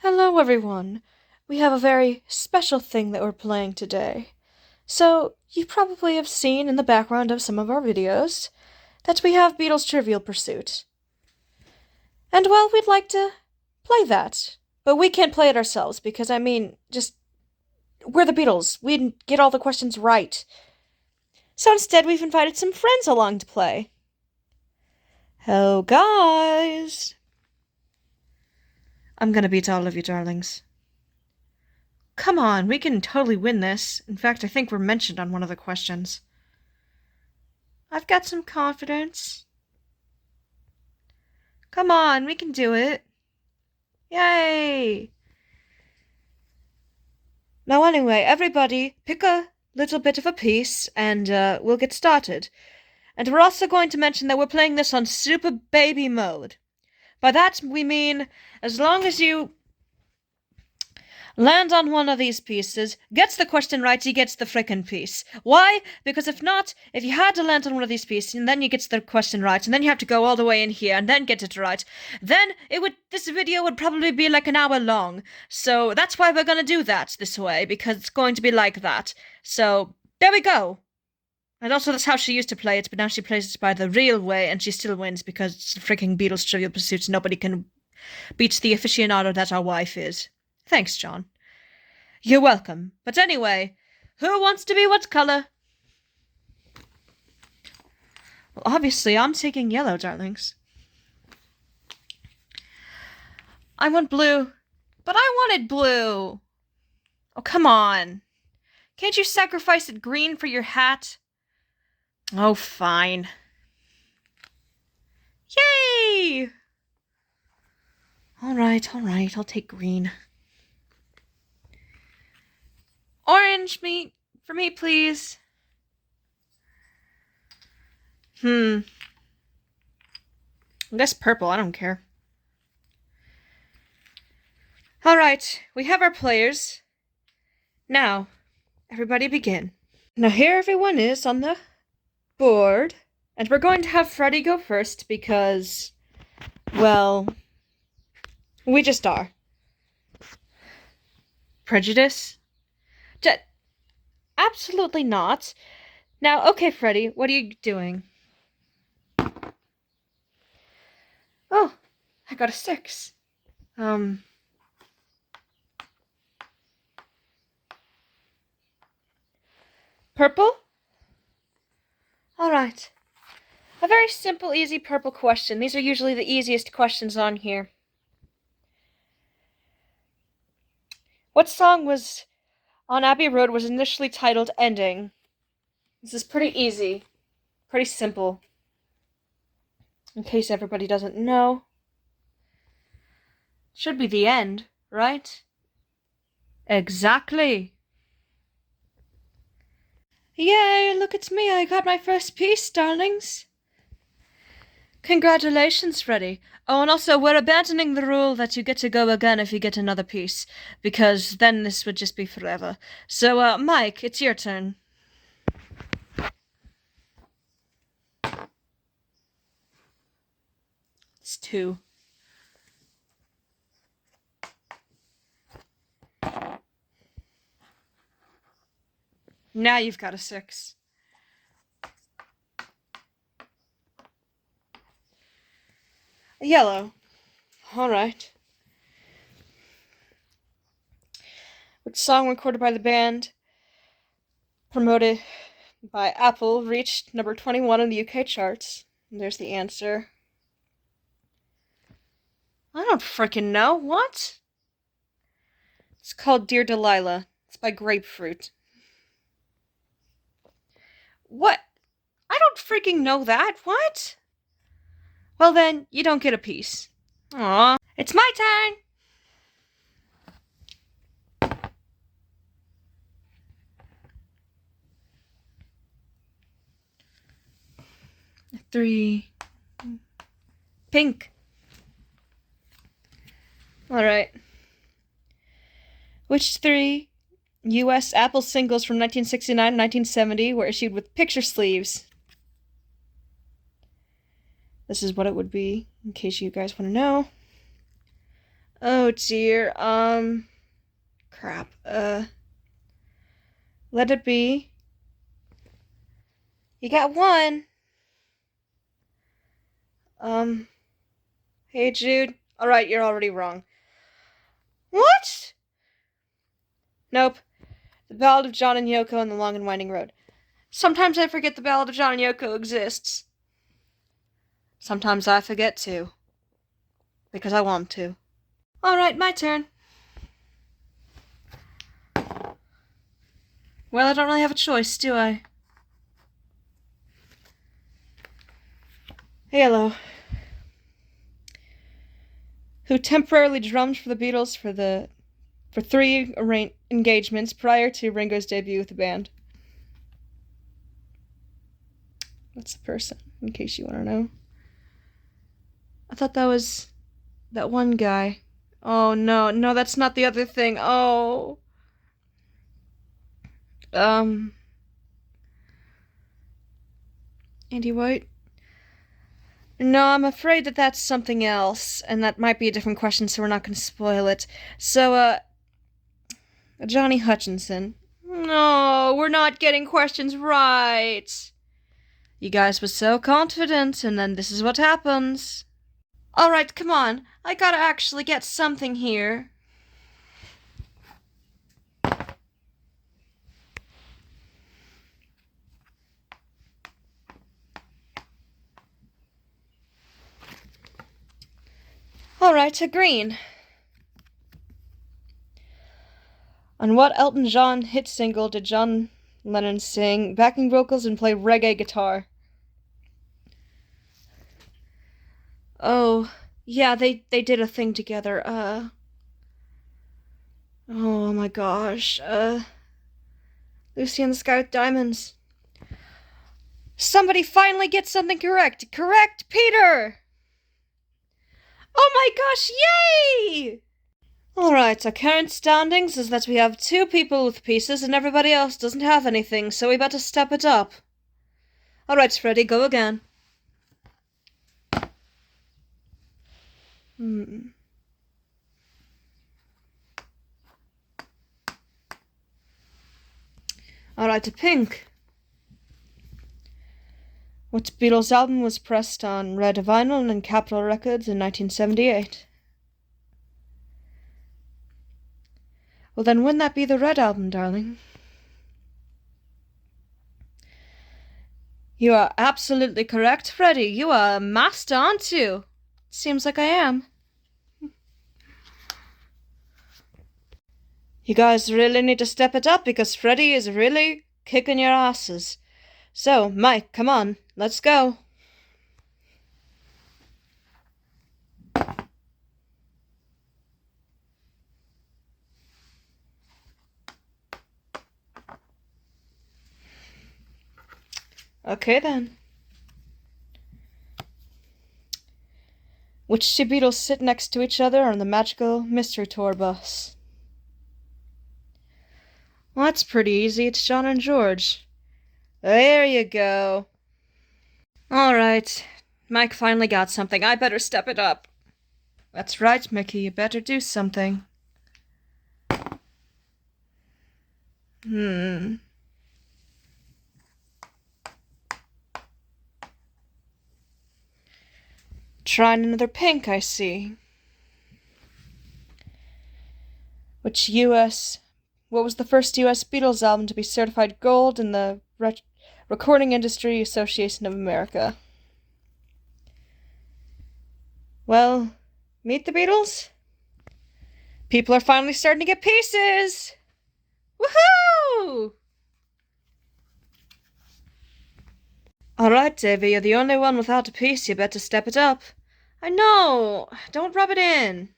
Hello, everyone. We have a very special thing that we're playing today. So, you probably have seen in the background of some of our videos that we have Beatles Trivial Pursuit. And, well, we'd like to play that. But we can't play it ourselves because, we're the Beatles. We get all the questions right. So instead, we've invited some friends along to play. Oh, guys. I'm gonna beat all of you, darlings. Come on, we can totally win this. In fact, I think we're mentioned on one of the questions. I've got some confidence. Come on, we can do it. Yay! Now anyway, everybody, pick a little bit of a piece, and we'll get started. And we're also going to mention that we're playing this on Super Baby mode. By that we mean, as long as you land on one of these pieces, gets the question right, he gets the frickin' piece. Why? Because if not, if you had to land on one of these pieces, and then you get the question right, and then you have to go all the way in here, and then get it right, then this video would probably be like an hour long. So that's why we're gonna do that this way, because it's going to be like that. So, there we go. And also that's how she used to play it, but now she plays it by the real way, and she still wins, because it's the freaking Beatles Trivial Pursuit. Nobody can beat the aficionado that our wife is. Thanks, John. You're welcome. But anyway, who wants to be what color? Well, obviously, I'm taking yellow, darlings. I want blue. But I wanted blue. Oh, come on. Can't you sacrifice it green for your hat? Oh, fine. Yay! All right, I'll take green. Orange for me, please. I guess purple, I don't care. All right, we have our players. Now, everybody begin. Now here everyone is on the board, and we're going to have Freddie go first because, well, we just are. Prejudice? Absolutely not. Now, okay, Freddie, what are you doing? Oh, I got a 6. Purple? All right. A very simple, easy purple question. These are usually the easiest questions on here. What song was on Abbey Road was initially titled Ending? This is pretty easy. Pretty simple. In case everybody doesn't know. Should be the end, right? Exactly. Yay, look at me, I got my first piece, darlings. Congratulations, Freddie. Oh, and also, we're abandoning the rule that you get to go again if you get another piece, because then this would just be forever. So, Mike, it's your turn. It's 2. Now you've got a 6. A yellow. All right. Which song recorded by the band, promoted by Apple, reached number 21 in the UK charts? And there's the answer. I don't frickin' know. What? It's called Dear Delilah. It's by Grapefruit. What? I don't freaking know that. What? Well then, you don't get a piece. Aw. It's my turn! Three. Pink. Alright. Which 3 U.S. Apple singles from 1969 and 1970 were issued with picture sleeves? This is what it would be, in case you guys want to know. Oh dear, crap, let it be. You got one. Hey Jude. Alright, you're already wrong. What? Nope. The Ballad of John and Yoko and the Long and Winding Road. Sometimes I forget the Ballad of John and Yoko exists. Sometimes I forget too. Because I want to. Alright, my turn. Well, I don't really have a choice, do I? Hey, hello. Who temporarily drummed for the Beatles for 3 engagements prior to Ringo's debut with the band? That's the person, in case you want to know. I thought that was that one guy. Oh, no, that's not the other thing. Oh. Andy White? No, I'm afraid that that's something else, and that might be a different question, so we're not going to spoil it. So, Johnny Hutchinson. No, we're not getting questions right. You guys were so confident, and then this is what happens. Alright, come on. I gotta actually get something here. Alright, a green. On what Elton John hit single did John Lennon sing backing vocals and play reggae guitar? Oh, yeah, they did a thing together. Oh my gosh. Lucy in the Sky with Diamonds. Somebody finally get something correct. Correct, Peter! Oh my gosh, yay! Alright, our current standings is that we have 2 people with pieces and everybody else doesn't have anything, so we better step it up. Alright, Freddie, go again. Alright, to pink. What Beatles album was pressed on red vinyl and Capitol Records in 1978? Well, then wouldn't that be the red album, darling? You are absolutely correct, Freddie. You are a master, aren't you? Seems like I am. You guys really need to step it up because Freddie is really kicking your asses. So, Mike, come on, let's go. Okay then. Which 2 Beatles sit next to each other on the magical mystery tour bus? Well, that's pretty easy. It's John and George. There you go. Alright. Mike finally got something. I better step it up. That's right, Mickey. You better do something. Trying another pink, I see. What was the first U.S. Beatles album to be certified gold in the Recording Industry Association of America? Well, meet the Beatles? People are finally starting to get pieces! Woohoo! Alright, Davy, you're the only one without a piece. You better step it up. I know! Don't rub it in.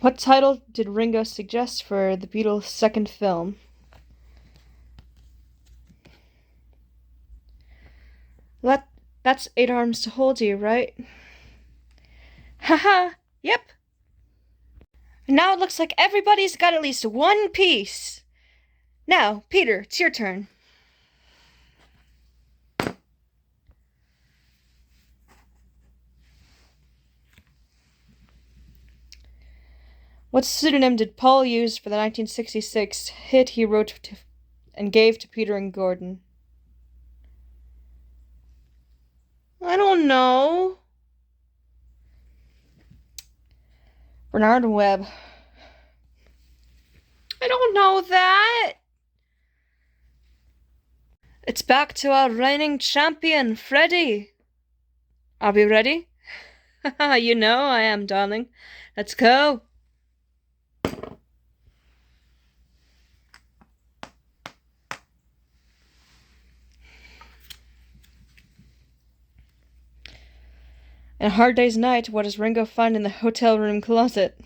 What title did Ringo suggest for the Beatles' second film? That's 8 Arms to Hold You, right? Haha, yep. And now it looks like everybody's got at least one piece. Now, Peter, it's your turn. What pseudonym did Paul use for the 1966 hit he wrote and gave to Peter and Gordon? I don't know. Bernard Webb. I don't know that. It's back to our reigning champion, Freddie. Are we ready? You know I am, darling. Let's go. In A Hard Day's Night, what does Ringo find in the hotel room closet?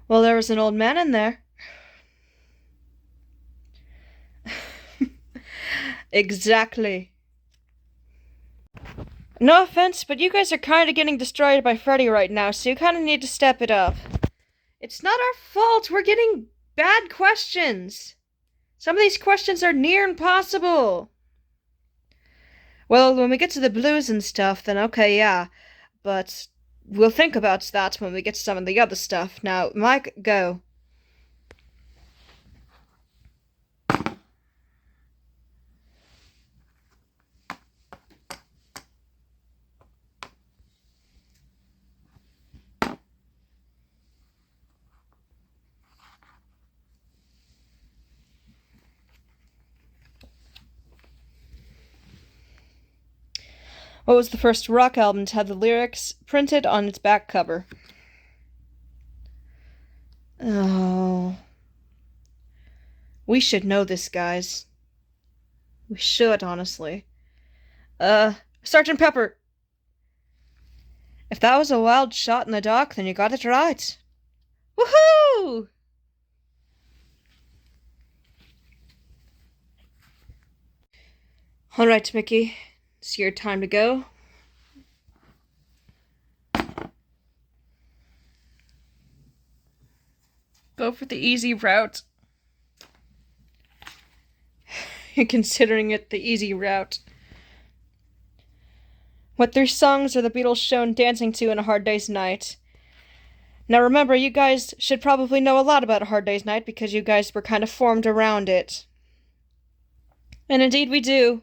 Well, there was an old man in there. Exactly. No offense, but you guys are kind of getting destroyed by Freddie right now, so you kind of need to step it up. It's not our fault. We're getting bad questions. Some of these questions are near impossible. Well, when we get to the blues and stuff, then okay, yeah. But we'll think about that when we get to some of the other stuff. Now, Mike, go. What was the first rock album to have the lyrics printed on its back cover? Oh. We should know this, guys. We should, honestly. Sergeant Pepper. If that was a wild shot in the dark, then you got it right. Woohoo! Alright, Mickey. It's your time to go. Go for the easy route. You're considering it the easy route. What 3 songs are the Beatles shown dancing to in A Hard Day's Night? Now remember, you guys should probably know a lot about A Hard Day's Night because you guys were kind of formed around it. And indeed we do.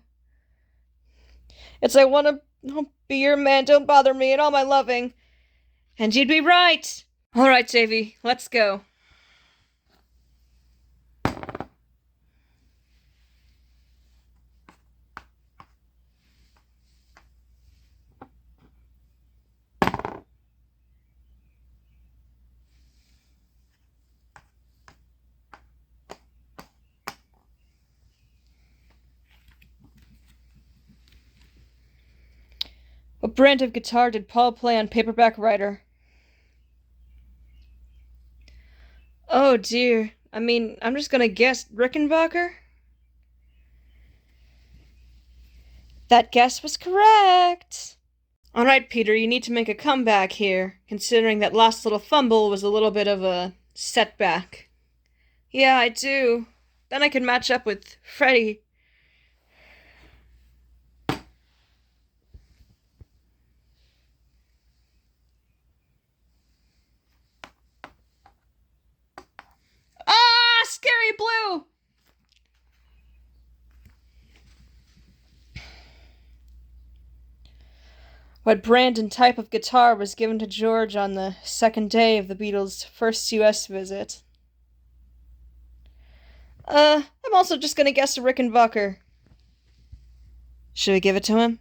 It's I wanna be your man, don't bother me, and all my loving. And you'd be right. Alright, Davy, let's go. What brand of guitar did Paul play on Paperback Writer? Oh dear. I mean, I'm just gonna guess Rickenbacker? That guess was correct! Alright, Peter, you need to make a comeback here, considering that last little fumble was a little bit of a setback. Yeah, I do. Then I can match up with Freddie. Ah, Scary Blue! What brand and type of guitar was given to George on the second day of the Beatles' first US visit? I'm also just gonna guess a Rickenbacker. Should we give it to him?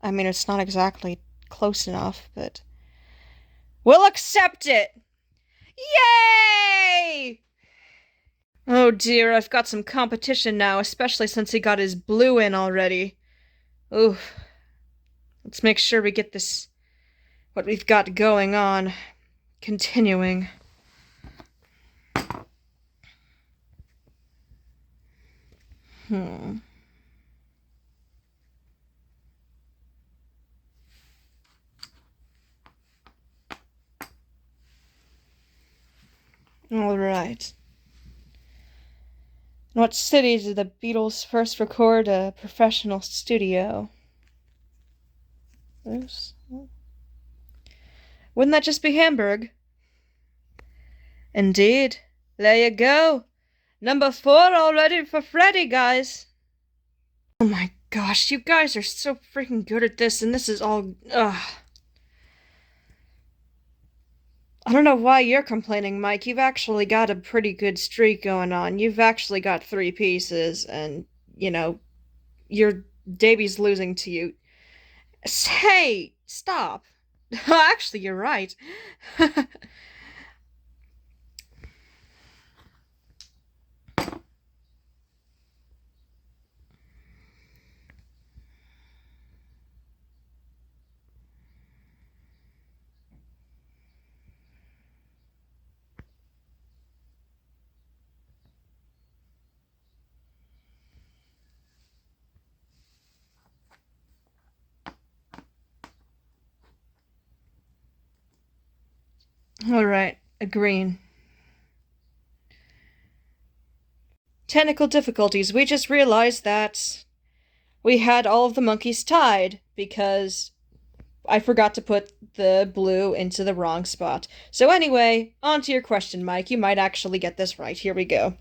I mean, it's not exactly close enough, but... We'll accept it! Yay! Oh dear, I've got some competition now, especially since he got his blue in already. Oof. Let's make sure we get this, what we've got going on, continuing. Alright. In what city did the Beatles first record a professional studio? Oops. Wouldn't that just be Hamburg? Indeed. There you go. Number 4 already for Freddie, guys. Oh my gosh, you guys are so freaking good at this, and this is all... Ugh. I don't know why you're complaining, Mike. You've actually got a pretty good streak going on. You've actually got 3 pieces, and, you know, your Davy's losing to you. Hey, stop. Actually, you're right. Alright, agreeing. Technical difficulties. We just realized that we had all of the monkeys tied because I forgot to put the blue into the wrong spot. So anyway, on to your question, Mike. You might actually get this right. Here we go.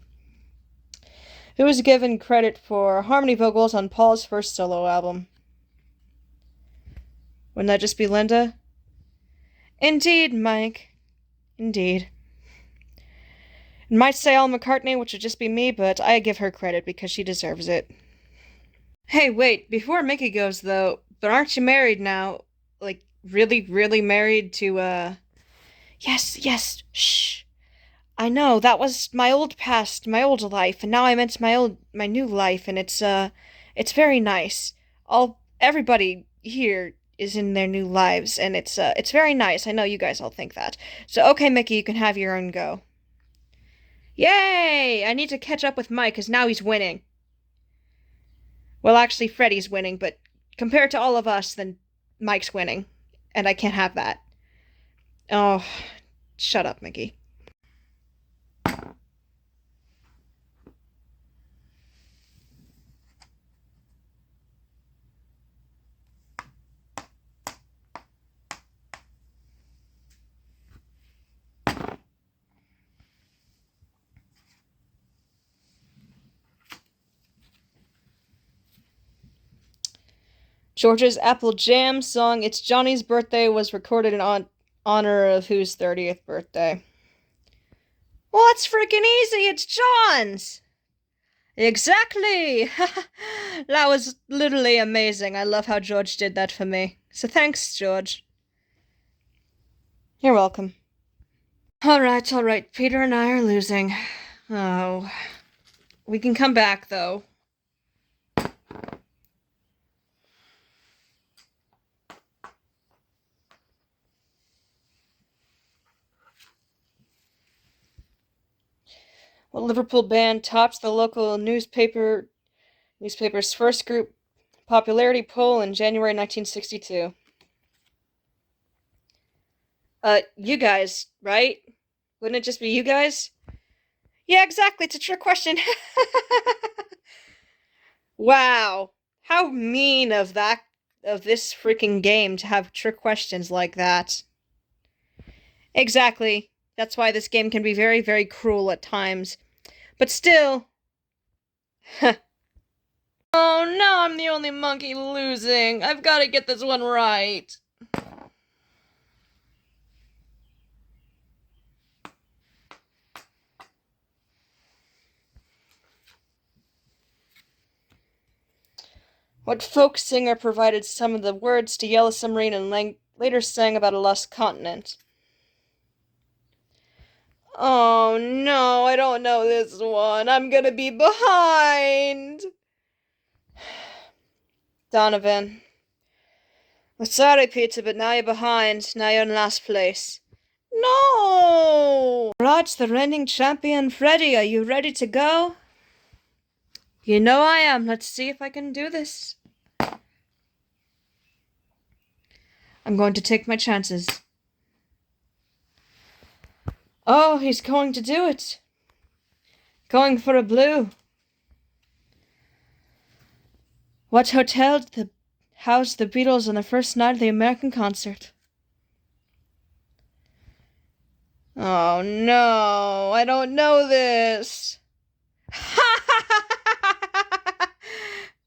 Who was given credit for harmony vocals on Paul's first solo album? Wouldn't that just be Linda? Indeed, Mike. Indeed. It might say Al McCartney, which would just be me, but I give her credit because she deserves it. Hey, wait, before Mickey goes, though, but aren't you married now? Like, really, really married to, Yes, shh. I know, that was my old past, my old life, and now I'm into my new life, and it's very nice. Everybody here is in their new lives, and it's very nice. I know you guys all think that. So, okay, Mickey, you can have your own go. Yay! I need to catch up with Mike, because now he's winning. Well, actually, Freddie's winning, but compared to all of us, then Mike's winning. And I can't have that. Oh, shut up, Mickey. George's Apple Jam song It's Johnny's Birthday was recorded in honor of whose 30th birthday? Well, that's freaking easy. It's John's. Exactly. That was literally amazing. I love how George did that for me. So thanks, George. You're welcome. Alright. Peter and I are losing. Oh. We can come back, though. What Liverpool band topped the local newspaper's first group popularity poll in January 1962? You guys, right? Wouldn't it just be you guys? Yeah, exactly. It's a trick question. Wow. How mean of this freaking game to have trick questions like that. Exactly. That's why this game can be very, very cruel at times. But still. Oh no, I'm the only monkey losing. I've got to get this one right. What folk singer provided some of the words to Yellow Submarine and later sang about a lost continent? Oh no, I don't know this one. I'm gonna be behind. Donovan. We're sorry, Peter, but now you're behind. Now you're in last place. No! Right, the reigning champion, Freddie, are you ready to go? You know I am. Let's see if I can do this. I'm going to take my chances. Oh, he's going to do it. Going for a blue. What hotel housed the Beatles on the first night of the American concert? Oh no, I don't know this.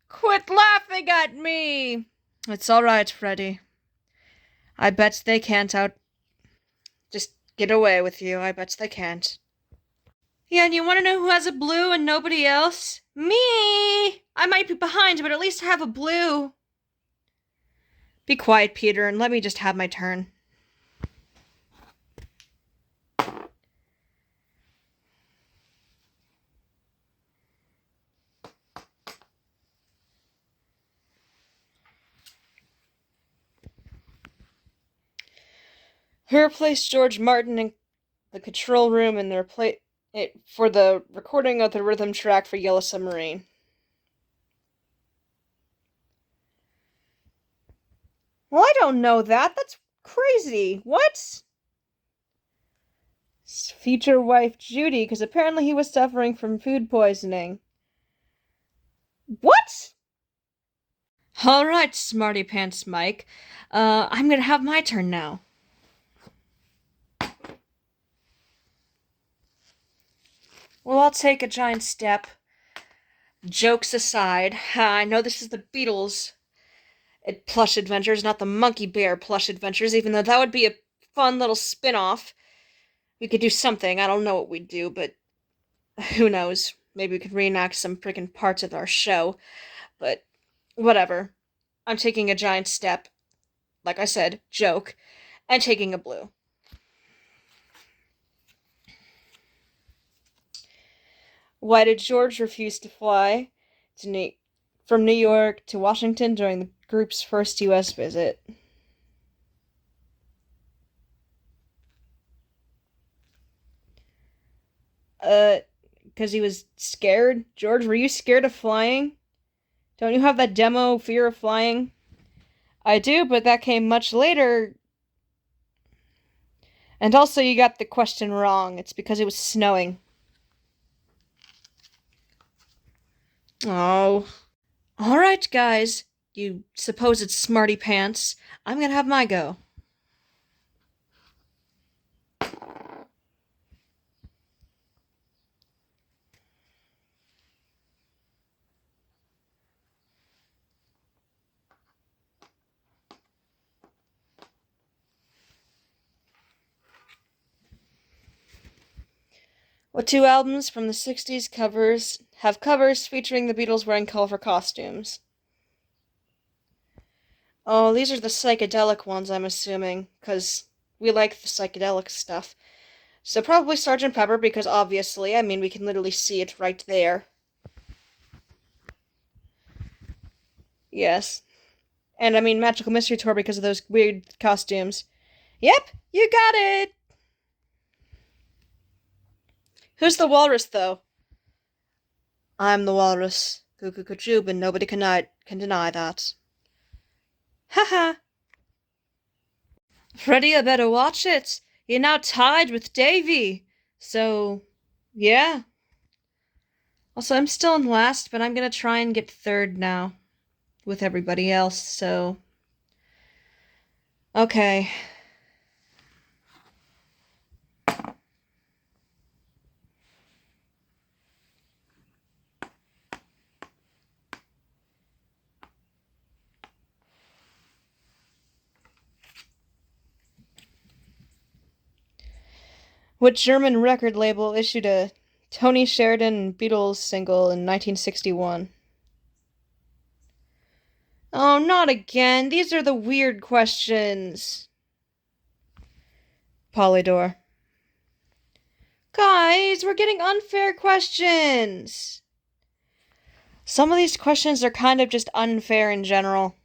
Quit laughing at me. It's all right, Freddie. I bet they can't just get away with you. I bet they can't. Yeah, and you want to know who has a blue and nobody else? Me! I might be behind, but at least I have a blue. Be quiet, Peter, and let me just have my turn. Who replaced George Martin in the control room in for the recording of the rhythm track for Yellow Submarine? Well, I don't know that. That's crazy. What? Future wife Judy, because apparently he was suffering from food poisoning. What? All right, smarty pants Mike. I'm gonna have my turn now. Well, I'll take a giant step. Jokes aside, I know this is the Beatles Plush Adventures, not the Monkey Bear Plush Adventures, even though that would be a fun little spin-off. We could do something. I don't know what we'd do, but who knows? Maybe we could reenact some freaking parts of our show. But whatever. I'm taking a giant step. Like I said, joke. And taking a blue. Why did George refuse to fly from New York to Washington during the group's first U.S. visit? Because he was scared? George, were you scared of flying? Don't you have that demo fear of flying? I do, but that came much later. And also, you got the question wrong. It's because it was snowing. Oh. Alright, guys. You supposed smarty pants. I'm gonna have my go. What two albums from the 60s have covers featuring the Beatles wearing colorful costumes? Oh, these are the psychedelic ones, I'm assuming, because we like the psychedelic stuff. So probably Sgt. Pepper, because obviously, I mean, we can literally see it right there. Yes. And I mean Magical Mystery Tour because of those weird costumes. Yep, you got it! Who's the walrus, though? I'm the walrus. Cuckoo-cuckoo, but nobody can deny that. Haha. Freddie, I better watch it. You're now tied with Davy. So, yeah. Also, I'm still in last, but I'm gonna try and get third now. With everybody else, so... Okay. What German record label issued a Tony Sheridan Beatles single in 1961? Oh, not again. These are the weird questions. Polydor. Guys, we're getting unfair questions. Some of these questions are kind of just unfair in general.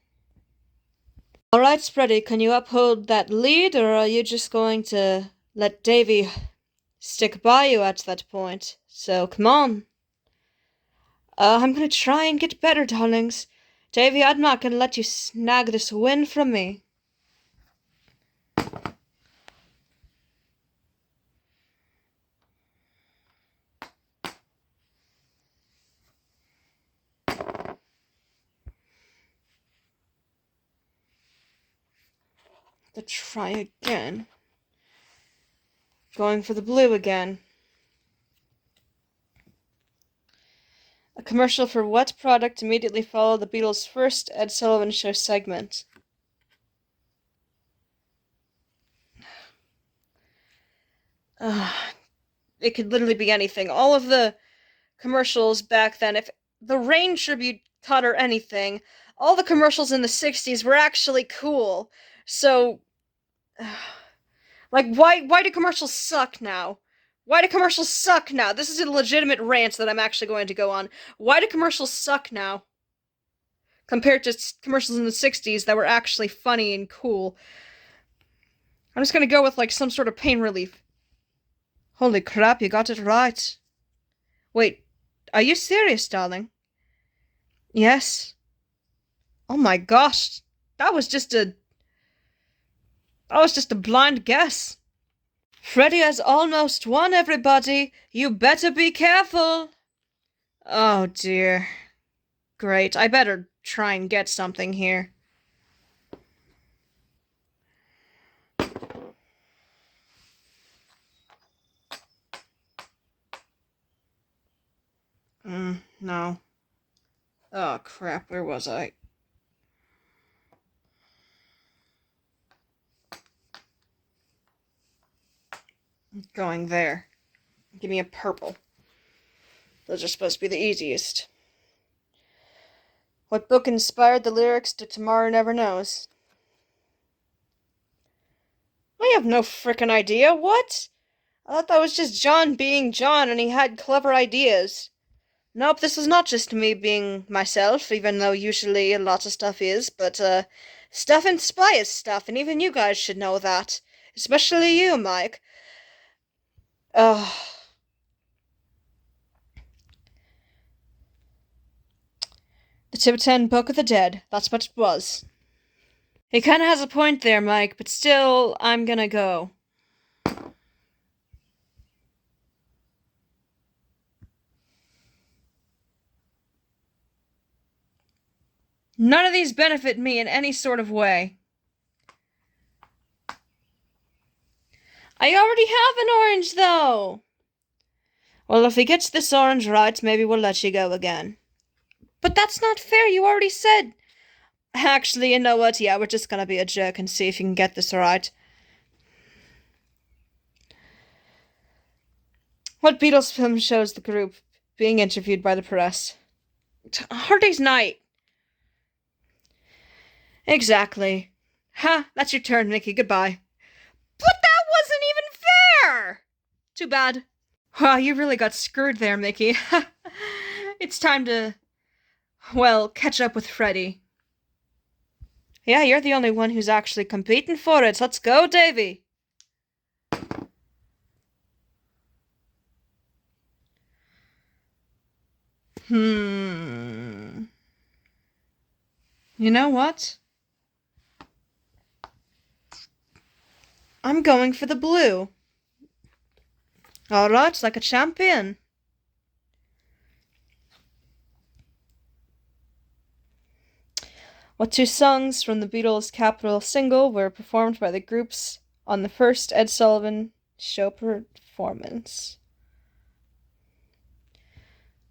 Alright, Freddie, can you uphold that lead, or are you just going to let Davy stick by you at that point? So, come on. I'm gonna try and get better, darlings. Davy, I'm not gonna let you snag this win from me. To try again. Going for the blue again. A commercial for what product immediately followed the Beatles' first Ed Sullivan Show segment? It could literally be anything. All of the commercials back then, if the Rain tribute cut or anything, all the commercials in the 60s were actually cool. So, like, why do commercials suck now? Why do commercials suck now? This is a legitimate rant that I'm actually going to go on. Why do commercials suck now? Compared to commercials in the 60s that were actually funny and cool. I'm just gonna go with, like, some sort of pain relief. Holy crap, you got it right. Wait, are you serious, darling? Yes. Oh my gosh, that was just a blind guess. Freddie has almost won, everybody. You better be careful. Oh dear. Great, I better try and get something here. No. Oh crap, where was I? Going there. Give me a purple. Those are supposed to be the easiest. What book inspired the lyrics to Tomorrow Never Knows? I have no frickin' idea. What? I thought that was just John being John and he had clever ideas. Nope, this is not just me being myself, even though usually a lot of stuff is, but, stuff inspires stuff, and even you guys should know that. Especially you, Mike. The Tibetan Book of the Dead. That's what it was. He kinda has a point there, Mike, but still, I'm gonna go. None of these benefit me in any sort of way. I already have an orange, though! Well, if he gets this orange right, maybe we'll let you go again. But that's not fair, you already said... Actually, you know what? Yeah, we're just gonna be a jerk and see if you can get this right. What Beatles film shows the group being interviewed by the press? Hard Day's Night. Exactly. Ha, that's your turn, Mickey. Goodbye. But that wasn't even fair! Too bad. Wow, you really got screwed there, Mickey. It's time to, well, catch up with Freddie. Yeah, you're the only one who's actually competing for it. Let's go, Davy. You know what? I'm going for the blue. Alright, like a champion. What two songs from the Beatles' Capital single were performed by the groups on the first Ed Sullivan Show performance?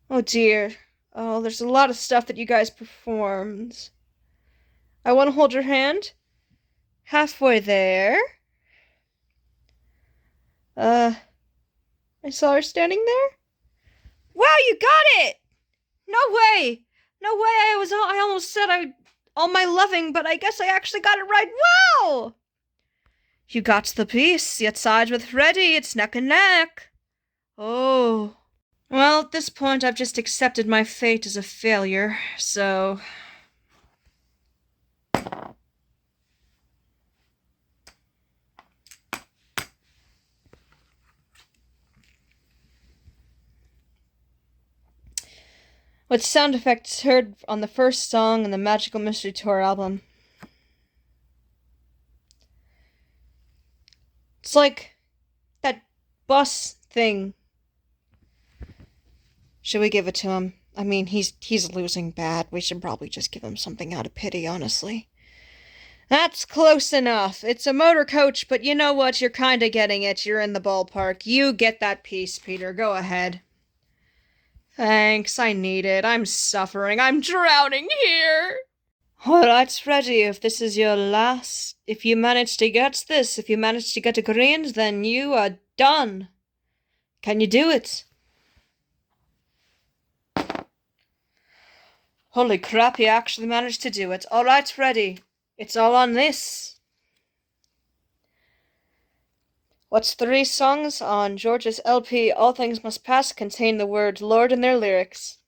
Oh dear. Oh, there's a lot of stuff that you guys performed. I want to hold your hand. Halfway there. I saw her standing there. Wow, you got it! No way! No way, I almost said all my loving, but I guess I actually got it right. Wow! You got the piece. Yet sides with Freddie. It's neck and neck. Oh. Well, at this point, I've just accepted my fate as a failure, so... What sound effects heard on the first song in the Magical Mystery Tour album? It's like that bus thing. Should we give it to him? I mean, he's losing bad. We should probably just give him something out of pity, honestly. That's close enough. It's a motor coach, but you know what? You're kinda getting it. You're in the ballpark. You get that piece, Peter. Go ahead. Thanks, I need it. I'm suffering. I'm drowning here. Alright, Freddie, if this is your last... If you manage to get this, if you manage to get a green, then you are done. Can you do it? Holy crap, he actually managed to do it. Alright, Freddie. It's all on this. What's 3 songs on George's LP All Things Must Pass contain the word Lord in their lyrics?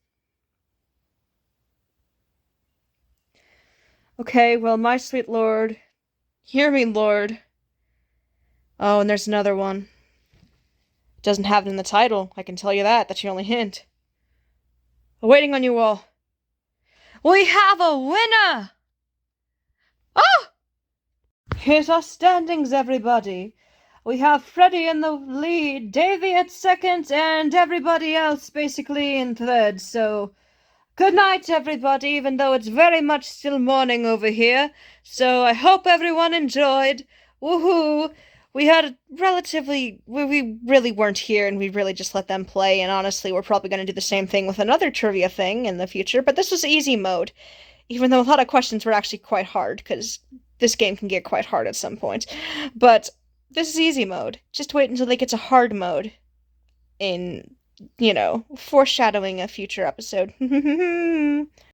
Okay, well, my sweet Lord, hear me, Lord. Oh, and there's another one. It doesn't have it in the title, I can tell you that. That's your only hint. Waiting on you all. We have a winner! Oh! Here's our standings, everybody. We have Freddie in the lead, Davy at second, and everybody else basically in third, so... Good night, everybody, even though it's very much still morning over here. So I hope everyone enjoyed. Woohoo! We had a relatively... We really weren't here, and we really just let them play, and honestly, we're probably going to do the same thing with another trivia thing in the future, but this was easy mode. Even though a lot of questions were actually quite hard, because this game can get quite hard at some point. But this is easy mode. Just wait until they get to hard mode in... foreshadowing a future episode.